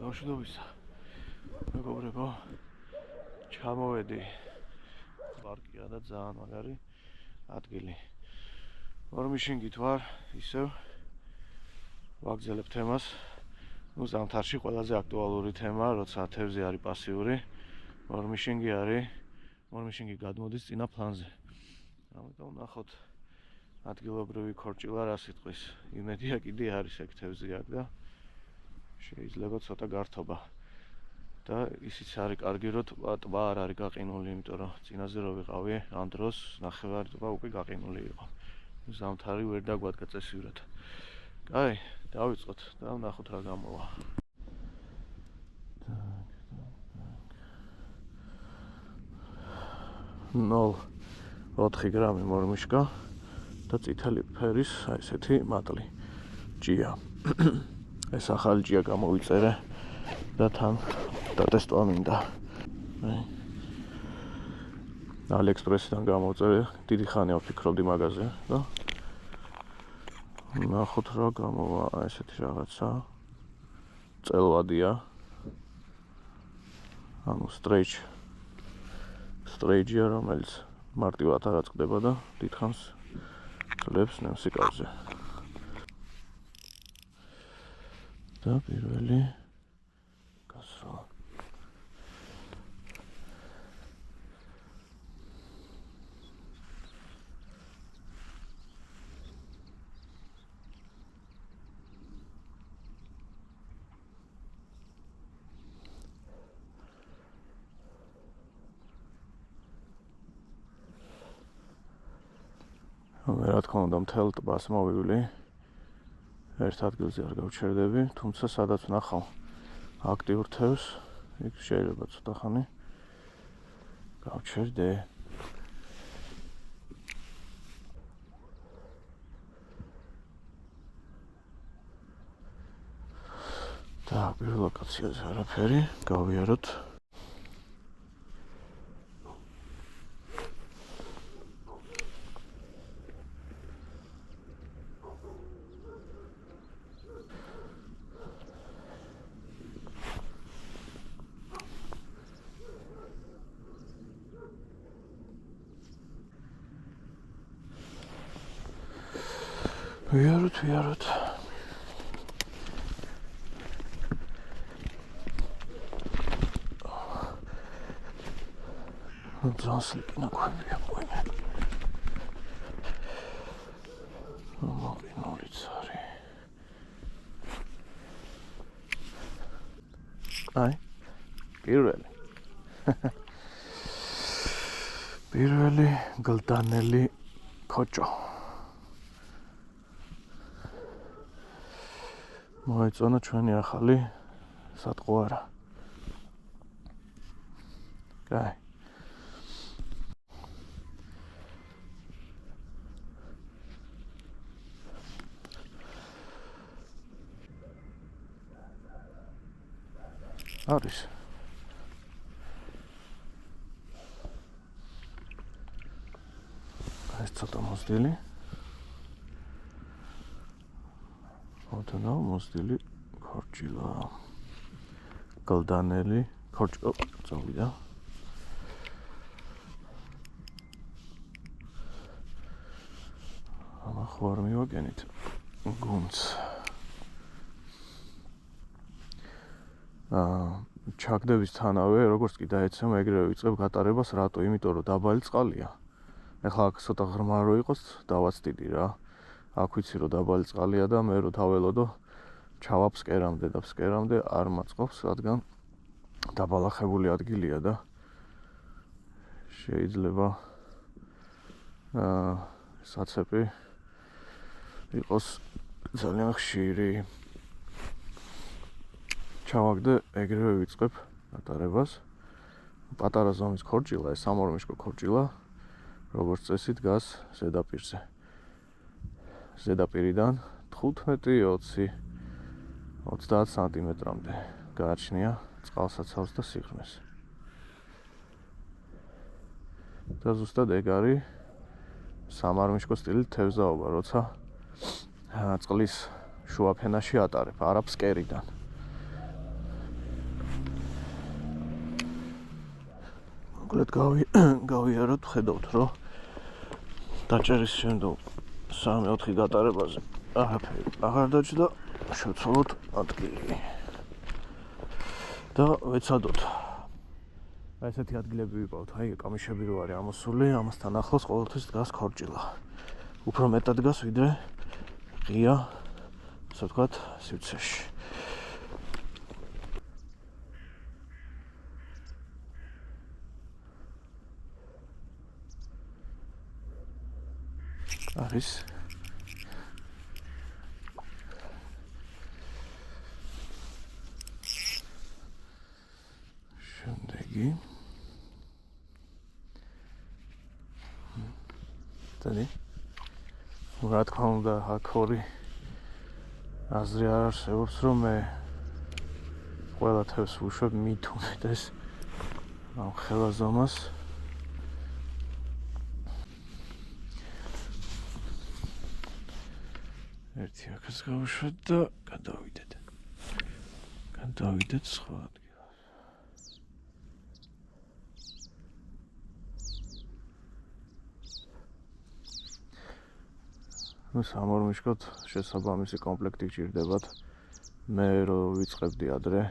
Bawშვიდობისა, მეგობრებო, ჩამოვედი პარკია და ძალიან მაგარი ადგილი. ორმიშინგით ვარ, ისევ ვაგრძელებ თემას. ზამთარში ყველაზე აქტუალური თემა, როცა თევზი არის პასიური, ორმიშინგი გადმოდის წინა ფლანზე. ამიტომ ნახოთ ადგილობრივი ქორჭილა რა სიტყვის. იმედია კიდე არის ეგ თევზი აქ და შეიძლება ცოტა გართობა. და ისიც არის კარგი, რომ ტბა არ არის გაყინული, იმიტომ რომ წინაზე რო ვიყავი, ამ დროს ნახევარი ტბა უკვე გაყინული იყო. ზამთარი ვერ დაგვადგა წესივრად. კაი, დავიწყოთ და ვნახოთ რა გამოვა. 0,4 გრამი მორმიშკა და წითელი ფერის ესეთი მატლი. ჭია. ეს ახალი ჭია გამოვიწერე და თან დატესტვა მინდა. AliExpress-დან გამოვწერე, დიდი ხანია ვფიქრობდი მაგაზე და ნახოთ რა გამოვა ესეთი რაღაცა. წელვადია. ანუ სტრეიჯია, რომელიც მარტივად არ აწყდება და დიდხანს კლებს ნემსიკავზე. და პირველი გასროლა. რა თქმა უნდა, მთელ ტბას მოვივლი. ერთ ადგილზე არ გავჩერდები, თუმცა სადაც ვნახავ აქტიურ თევზს, იქ შეიძლება ცოტა ხანი გავჩერდე. და პირველ ლოკაციაზე არაფერი, გავიაროთ. ვიაროთ. Засლიკინა ქვია მოიმე. მოგინოლიც არის. აი, პირველი გლდანელი ქოჭო. მოეწონა ჩვენი ახალი სატყუარა. კაი. არის. ეს ცოტა მოსდილი. მოსდილი ქორჭილა. გლდანელი ქორჭო წავიდა. ახლა არ მივაგენით გუნდს. ჩაგდებისთანავე, როგორც კი დაეცემ, ეგრევე ვიწყებ გატარებას, რატო? იმიტომ რომ დაბალი წყალია. ეხლა აქ ცოტა ღრმა რო იყოს, დავაცდიდი რა. აქ ვიცი რომ დაბალი წყალია და მე რო თაველოდო ჩავაფსკერამდე და ფსკერამდე არ მაწყობს, რადგან დაბალახებული ადგილია და შეიძლება საცეპი იყოს ძალიან ხშირი. ჩავაგდე, ეგრევე ვიწყებ გატარებას. პატარა ზომის ქორჭილა, ეს სამორმიშკო ქორჭილა, როგორც წესი დგას ზედაპირზე. ზედაპირიდან 15-20 სანტიმეტრამდე გააჩნია წყალსაცავს და სიღრმეს. და ზუსტად ეგ არის სამარმიშკო სტილის თევზაობა, როცა წყლის შუა ფენაში ატარებ, არა ფსკერიდან. მოკლედ გავიაროთ, ხედავთ რომ დაჭერის შემდგომ 3-4 გატარებაზე არაფერი აღარ დაჭდა, შევცვალოთ ადგილი და ვეცადოთ. ესეთი ადგილები ვიყავთ, აი კამიშები რო არის ამოსული, ამასთან ახლოს ყოველთვის დგას ქორჭილა. უფრო მეტად დგას ვიდრე ღია, ასე ვთქვათ, სივრცეში. არის შემდეგი ტანი რა თქმა უნდა აქ ორი აზრი არ არსებობს რომ მე ყველა თევზს ვუშვებ მით უმეტეს ამ ხელაზომას ერთი აქაც გავუშვათ და გადავიდეთ სხვა ადგილას. ნუ სამორმიშკოთ შესაბამისი კომპლექტი გჭირდებათ. მე რო ვიწყებდი ადრე,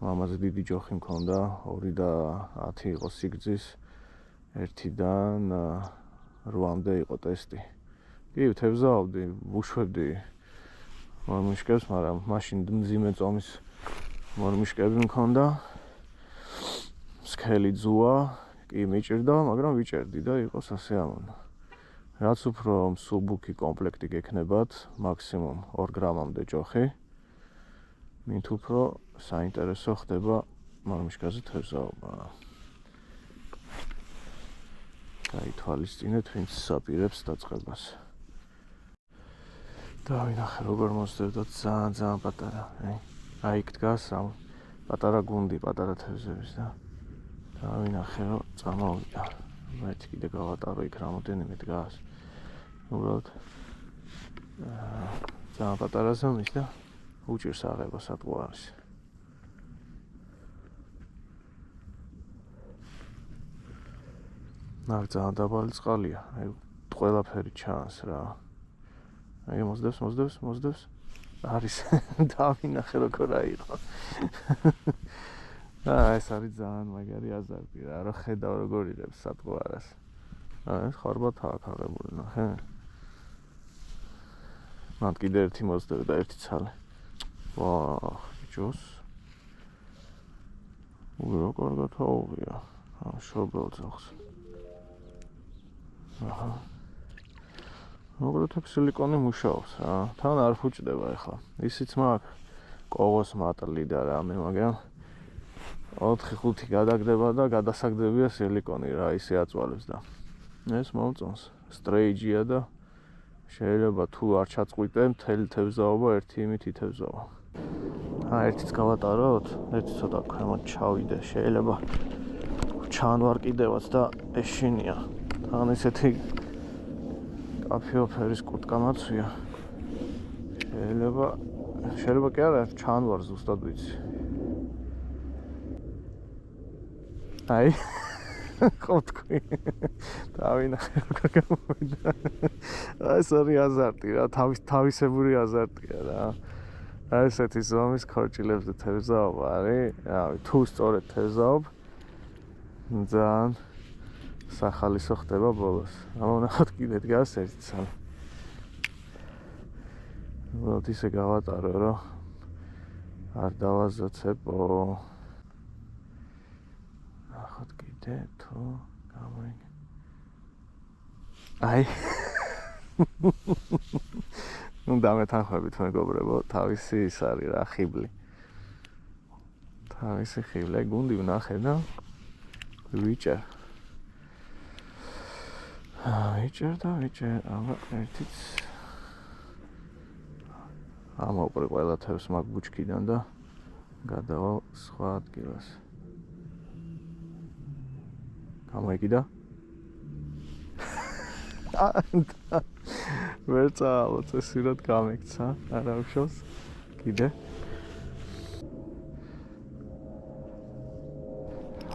ამაზე დიდი ჯოხი მქონდა, 2 და 10 იყო სიგრძის, 1-დან 8-მდე იყო ტესტი. კი, თევზაობდი, ვუშვებდი მორმიშკებს, მაგრამ მაშინ მძიმე წომის მორმიშკები მქონდა. სქელი ძუა, კი მიჭირდა, მაგრამ ვიჭერდი და იყო სასიამოვნო. რაც უფრო მსუბუქი კომპლექტი გექნებათ, მაქსიმუმ 2 გრამამდე ჯოხი, მით უფრო საინტერესო ხდება მორმიშკაზე თევზაობა. გაითვალისწინეთ, ვინც საპირებს დაწყებას. დავინახე როგორ მოსდევდოთ ძალიან პატარა, აი იქ დგას ამ პატარა გუნდი, პატარა თევზების და დავინახე რომ წამოვიდა. მეთქი კიდე გავატარო იქ რამოდენიმე დგას. უბრალოდ ძალიან პატარა ზომის და უჭირს აღება სათქო არის. ნახე ძალიან დაბალი წყალია, აი ყველაფერი ჩანს რა. აი მოსდევს. არის დავინახე როგორ აიღო. ეს არის ძალიან მაგარი აზარტი რა, რომ ხედავ როგორ იღებს სათქო არას. ეს ხარბათ აქ აღებული ნახე. მან კიდე ერთი მოსდევ და ერთი ცალე. ვაჰ, ჯოს. როგორ გათაუღია. შობელ ძაღლს. აჰა. უბრალოდ სილიკონი მუშაობს რა. თან არ ფუჭდება ახლა. ისიც მაქვს კოვოს მატლი და რამე, მაგრამ 4-5 გადაგდება და გადასაგდებია სილიკონი რა, ისე აწვალებს და ეს მომწონს. სტრეიჯია და შეიძლება თუ არ ჩაწყვიტე, მთელი თევზაობა ერთი იმით ითევზაო. ერთიც გავატაროთ, ერთი ცოტა ქვემოთ ჩავიდე, შეიძლება ჩანვარ კიდევაც და ეშინია. თან ესეთი აფიოფერის კუტკა მაცვია. შეიძლება კი არა, ჩანვარ ზუსტად ვიცი. აი ხო თქვი. დავინახე როგორ გამოვიდა. ეს არის აზარტი რა, თავისებური აზარტია რა. ესეთი ზომის ქორჭილებზე თევზაობა არის. რავი, თუ სწორედ თევზაობ, ძალიან სახალისო ხდება ბოლოს. ამონახოთ კიდე დგას ერთი ცალ. უბრალოდ ისე გავატარო, რომ არ დავაზოცებო. ნახოთ კიდე თუ გამოიგე. აი. ნუ დამეთანხმებით მეგობრებო, თავისი ის არის რა, ხიბლი. თავისი ხიბლი, გუნდი ვნახე და ვიჭერ. ვიჭერ, აბა ერთიც ამოვყრი ყველა თევზს მაგ ბუჩქიდან და გადავალ სხვა ადგილას. გამოიგიდა? ვერ წავალ წესურად გამექცა, არა უშავს. კიდე.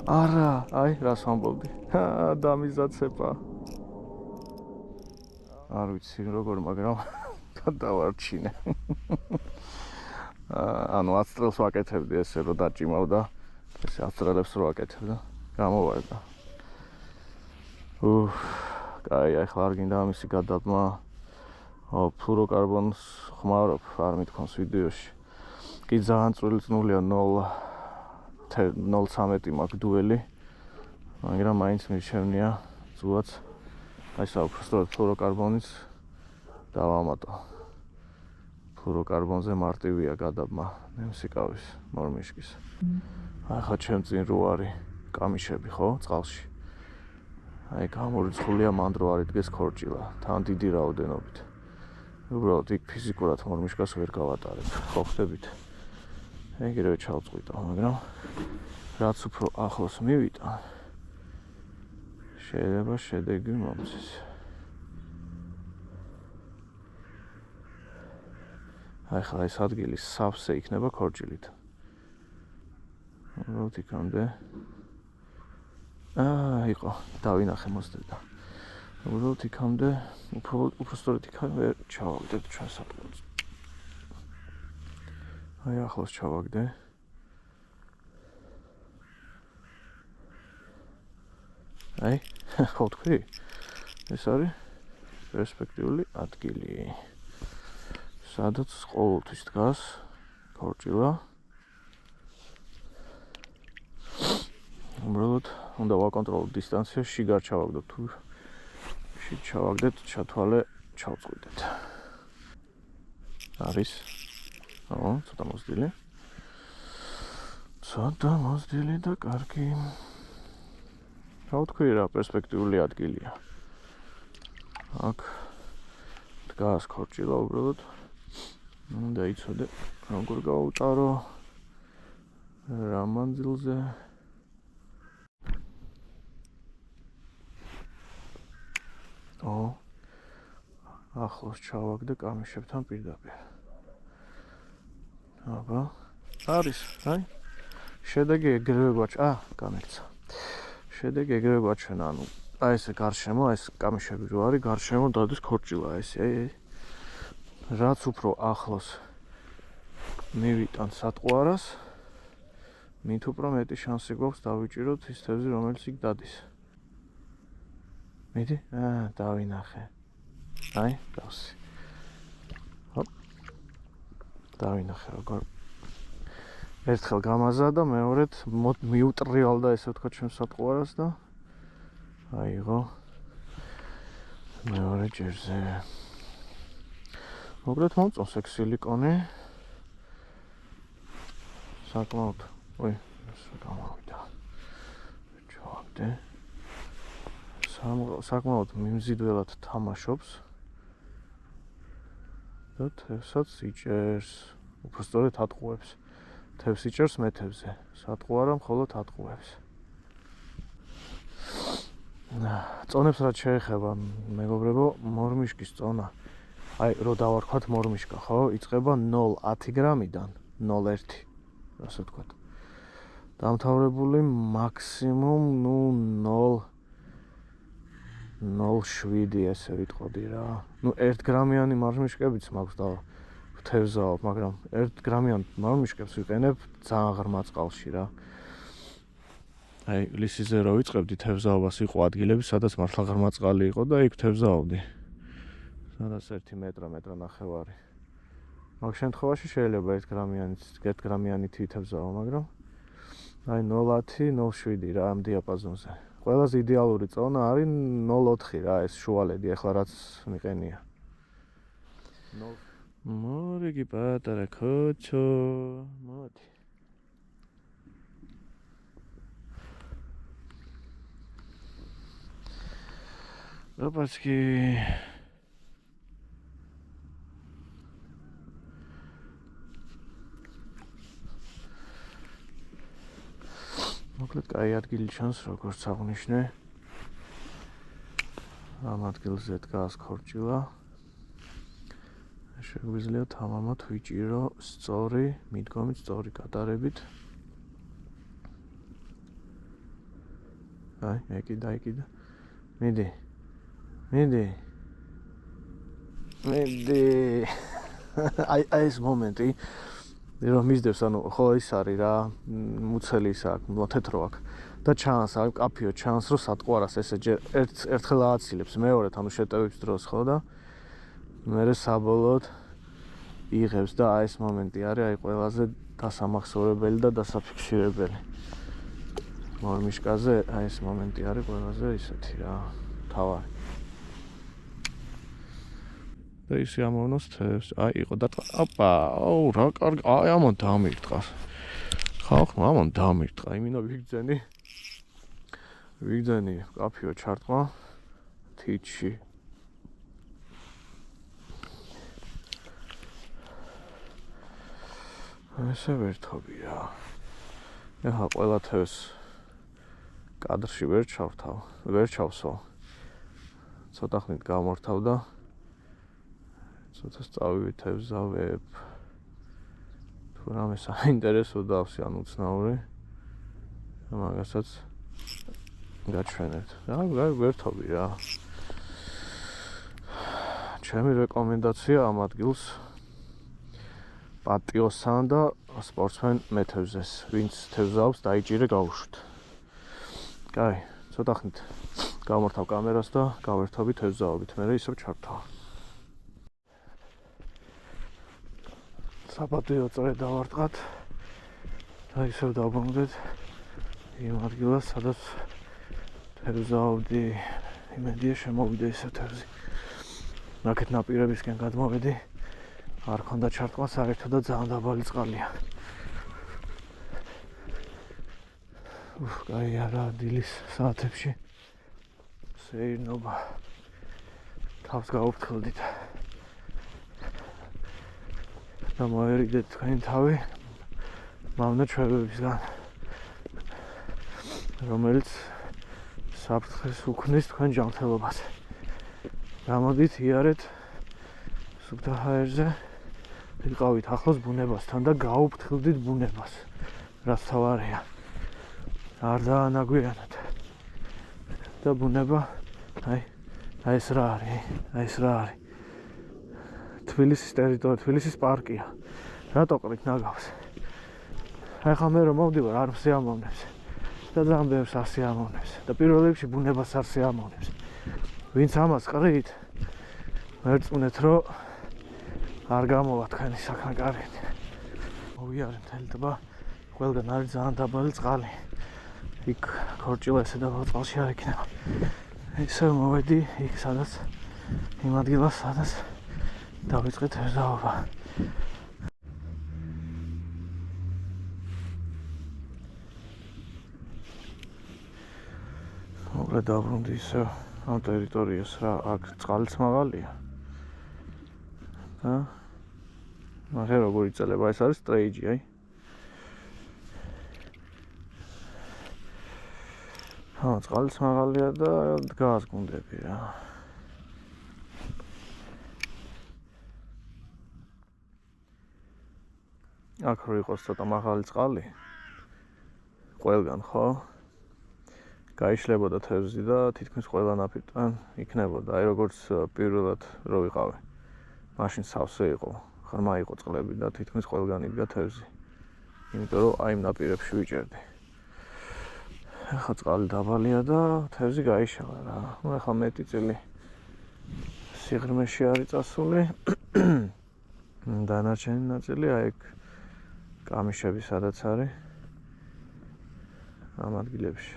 არა, აი, რას ვამბობდი. დამიზაცება. არ ვიცი როგორ, მაგრამ დავარჩინე. ანუ 10 წელს ვაკეთებდი ესე რომ დაჭიმავდა. ესე 10 წელს რო ვაკეთებდა. გამოვარდა. კაი, ახლა არ გინდა ამისი გადაბმა. ფლუოროკარბონს ხმარობ, არ მithქვამს ვიდეოში. კი ძალიან წვრილი წნულია 0.13 მაქვს დუელი. მაგრამ მაინც მირჩევნია ზუაც აი საუბრობთ ფლუოროკარბონის დავამატო. ფლუოროკარბონზე მარტივია გადაბმა ნემსიკავის მორმიშკის. ახლა ჩემ წინ რო არის კამიშები, ხო, წყალში. აი გამორიცხულია მანდ რო არ იდგეს ქორჭილა, თან დიდი რაოდენობით. უბრალოდ იქ ფიზიკურად მორმიშკას ვერ გავატარებ, ხო ხდებით. ეგრევე ჩავწყვიტო, მაგრამ რაც უფრო ახლოს მივიტან, შეიძლება შედეგი მომცეს. ახლა ეს ადგილი სავსე იქნება ქორჭილით. უბრალოდ იქამდე იყო, დავინახე მოსდევდა. უბრალოდ იქამდე, უფრო სწორედ იქამდე ჩავაგდებ ჩვენ სატყუილს. აი ახლოს ჩავაგდე. აი, ხო თქვი? ეს არის პერსპექტიული ადგილი. სადაც ყოველთვის დგას ქორჭილა. უბრალოდ უნდა ვაკონტროლოთ დისტანცია, შიგარ ჩავაგდოთ თუ შიგ ჩავაგდეთ, ჩათვალე, ჩავწყვიტეთ. არის. ცოტა მოსდილი. ცოტა მოსდილი და კარგი. რა ვთქვი რა, პერსპექტიული ადგილია. აქ დგას ქორჭილა უბრალოდ. უნდა იცოდე როგორ გავუტარო რა მანძილზე. ახლოს ჩავაგდე კამიშებთან პირდაპირ. აბა, არის, აი. შედეგი ეგრევე გვაჩვენა. გამეცა. შედეგი ეგრევე გვაჩვენა, ანუ აი ესე გარშემო, ეს კამიშები რო არის, გარშემო დადის ქორჭილა, ესე, აი. რაც უფრო ახლოს მივიტან სატყუარას, მით უფრო მეტი შანსი გვაქვს დავიჭიროთ ის თევზი, რომელიც იქ დადის. მიდი? დავინახე. აი, გავსი. ჰოპ. დავინახე როგორ. ერთხელ გამაზარდა, მეორედ მიუტრიალდა ესე ვთქვათ ჩვენ სატყუარას და აიღო მეორე ჯერზე. მოკლედ მომწონს ეგ სილიკონი. საკმაოდ, ეს გამოვიდა. ჩავაგდე. საკმაოდ მიმზიდველად თამაშობს. და თევსაც იჭერს. უფრო სწორედ ატყუებს. თევს იჭერს მეთევზე. სატყუარა მხოლოდ ატყუებს. წონებს რაც შეეხება, მეგობრებო, მორმიშკის წონა. აი, რო დავარქვათ მორმიშკა, ხო? იწყება 0,10 გრამიდან 0,1. ასე ვთქვათ. დამთავრებული მაქსიმუმ 0,07 ესე ვიტყოდი რა. 1 გრამიანი მორმიშკებიც მაქვს და ვთევზაობ, მაგრამ 1 გრამიან მორმიშკებს ვიყენებ ძალიან ღრმა წყალში რა. აი, ლისიზე რო ვიწყებდი თევზაობას იყო ადგილები, სადაც მართლა ღრმა წყალი იყო და იქ ვთევზაობდი. სადაც 1 მეტრა-ნახევარი. მაგ შემთხვევაში შეიძლება 1 გრამიანი თვითევზაო, მაგრამ აი 0,10-0,7 რა ამ დიაპაზონზე. ყველაზე იდეალური წონა არის 0,4 რა, ეს შუალედი, ახლა რაც მიყენია. მორიგი პატარა ქოჩო, მოდი. ოპაცკი. მოკლედ კაი ადგილი ჩანს, როგორც აღნიშნე. ამ ადგილზე დგას ქორჭილა. შეგვიძლია თამამად ვიჭირო სწორი, მიდგომით სწორი კატარებით. აი, ეკიდა. მიდი. აი ეს მომენტი რომ მისდევს, ანუ ხო ის არის რა, მუცელი ის აქვს, მოთეთრო აქვს და ჩანს, აი კაფეო ჩანს, რომ სატყვარას ესე ჯერ ერთხელ ააცილებს, მეორედ ანუ შეტევებს დროს ხო და მერე საბოლოოდ იღებს და აი ეს მომენტი არის აი ყველაზე დასამახსოვრებელი და დასაფიქსირებელი. მორმიშკაზე აი ეს მომენტი არის ყველაზე ისეთი რა, თავარი. და ისე ამოვნოს თევზს. აი იყო და ოპა, აუ რა კარგი, აი ამან დამირტყა. ხალხმა ამან დამირტყა, იმინო ვიგძენი კაფეო ჩარტყა თითში. ესე ვერთობი რა. ეხლა ყველა თევზს კადრში ვერ ჩავსო. ცოტა ხნით გამორთავ და ცოტა სწავივით თევზავებ. თუ რამე საინტერესო დავსი ან უცნაური, მაგასაც გაჩვენებთ. რა ვერთობი რა. ჩემი რეკომენდაცია ამ ადგილს პატიოსან და სპორტსმენ მეთევზეს, ვინც თევზაობს დაიჭირე გავუშვით. კაი, ცოტა ხნით გამორთავ კამერას და გავერთობი თევზაობით, მერე ისევ ჩართავ. საპატიო წრე დავარტყათ და ისევ დავბრუნდეთ იმ ადგილას, სადაც თევზაობდი. იმედია შემოვიდე ისევ თევზი. რაკეთ ნაპირებისკენ გადმოვედი. არ ქონდა ჩარტყმა საერთოდ და ძალიან დაბალი წყალია. კაი არა დილის საათებში სეირნობა თავს გაუფრთხილდით და მოერიდეთ თქვენი თავი მავნე ჩვევებისგან, რომელიც საფრთხეს უქმნის თქვენ ჯანმრთელობას. გამოდით იარეთ სუფთა ჰაერზე, ვიყავით ახლოს ბუნებასთან და გაუფრთხილდით ბუნებას, რაც თავარია. არ დაანაგვიანოთ და ბუნება აი ეს რა არის, თბილისის ტერიტორია, თბილისის პარკია. რატო ყრით ნაგავს? ახლა მე რომ მოვდივარ არ მსიამოვნებს და ძალიან ბევრს არ სიამოვნებს და პირველ რიგში ბუნებას არ სიამოვნებს. ვინც ამას ყრით, მერწმუნეთ რომ არ გამოვა თქვენი საქმე კარგად. მოვიარე მთელი ტბა, ყველგან არის ძალიან დაბალი წყალი. იქ ქორჭილა ესე დაბალ წყალში არ იქნება. ისევ მოვედი იქ სადაც იმ ადგილას, სადაც დავიწყე თევზაობა. მოგე დავბრუნდი ისევ ამ ტერიტორიას რა, აქ წყალიც მაღალია. და მაგრამ როგორ იწელება, ეს არის სტრეიჯი, აი. წყალიც მაღალია და დგას გუნდები რა. აქ რო იყოს ცოტა მაღალი წყალი, ყველგან ხო? გაიშლებოდა თევზი და თითქმის ყველა ნაპირთან იქნებოდა, აი როგორც პირველად რო ვიყავი. მაშინ სავსე იყო, ღრმა იყო წყლები და თითქმის ყველგან იდგა თევზი. იმიტომ რომ აი იმ ნაპირებში ვიჭერდი. ახლა წყალი დაბალია და თევზი გაიშალა რა. ახლა მეტი წილი სიღრმეში არის წასული. დანარჩენი ნაწილი აი ეგ კამიშები სადაც არის ამ ადგილებში.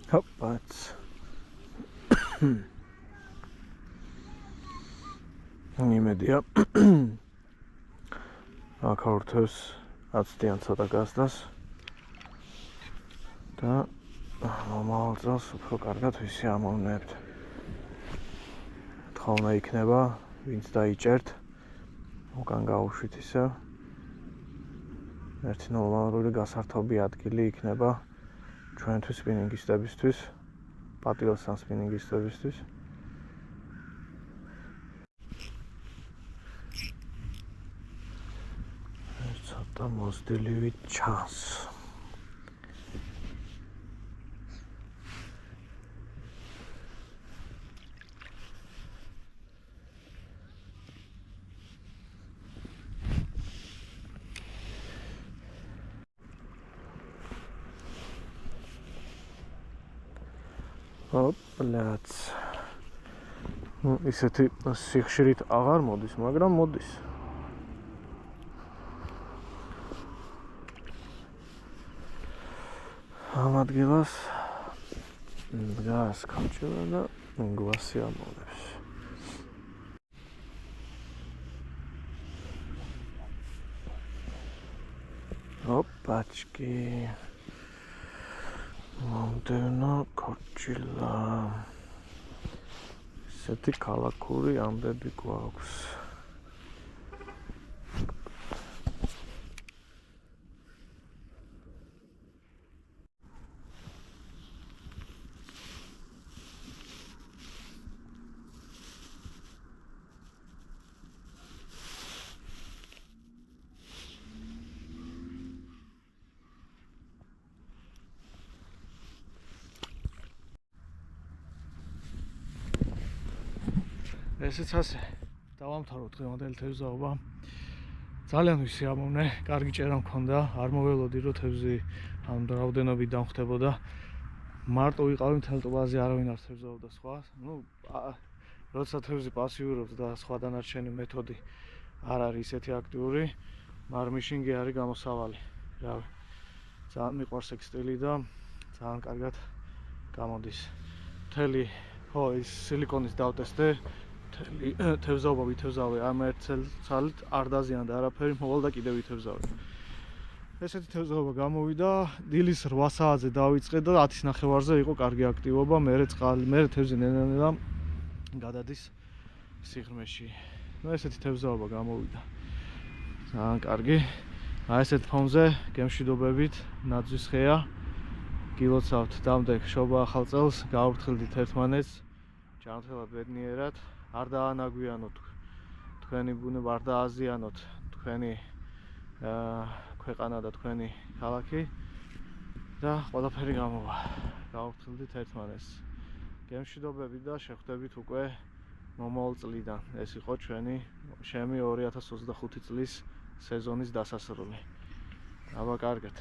Hoppat. იმედია აქ ორთოს აცდიან ცოტა გასდას და მომავალ წელს უფრო კარგად ვისიამოვნებთ. თხოვნა იქნება, ვინც დაიჭერთ, უკან გაუშვით ისევ. ერთი ნორმალური გასართობი ადგილი იქნება ჩვენთვის სპინინგისტებისთვის, პატიოსან სპინინგისტებისთვის. ცოტა მოზრდილი ჩანს. Блядь. Ну, ისეთი სიხშირით აღარ მოდის, მაგრამ მოდის. ამ ადგილას დგას ქორჭილა და გვასი ამოვლებს. ოპაჩკი. მომდევნო ქორჭილა. ესეთი ქალაქური ამბები გვაქვს. ესეც ასე დავამთავროთ დღევანდელი თევზაობა. ძალიან ვისიამოვნე, კარგი ჭერა მქონდა, არ მოველოდი რომ თევზი ამ რაოდენობით დამხვდებოდა. მარტო ვიყავი მთელ ტბაზე, არავინ არ თევზაობდა სხვა. ნუ როცა თევზი პასიურობს და სხვა დანარჩენი მეთოდი არ არის ისეთი აქტიური, მარმიშინგი არის გამოსავალი. რავი. ძალიან მიყვარს ეგ სტილი და ძალიან კარგად გამოდის. მთელი ის სილიკონის დავტესტე. თევზაობა ვითევზავე ამ ერთ ცალით არ დაზიანდა არაფერი, მოვალ და კიდევ ვითევზავე. ესეთი თევზაობა გამოვიდა, დილის 8 საათზე დავიწყე და 10-ის ნახევარზე იყო კარგი აქტივობა, მერე თევზი ნელა გადადის სიღრმეში. ნუ ესეთი თევზაობა გამოვიდა. ძალიან კარგი. აი ესეთ ფონზე გემშვიდობებით, ნაძვის ხეა. გილოცავთ დამდეგ შობა ახალ წელს, გავაფრთხილდით ერთმანეთს. ჯანმრთელად ბედნიერად. არ დაანაგვიანოთ თქვენი ბუნება, არ დააზიანოთ თქვენი ქვეყანა და თქვენი ქალაქი და ყველაფერი გამოვა. გავაფრთხილდით ერთმანეთს. გემშვიდობებით და შეხვდებით უკვე მომავალ წლიდან. ეს იყო ჩემი 2025 წლის სეზონის დასასრული. აბა კარგად.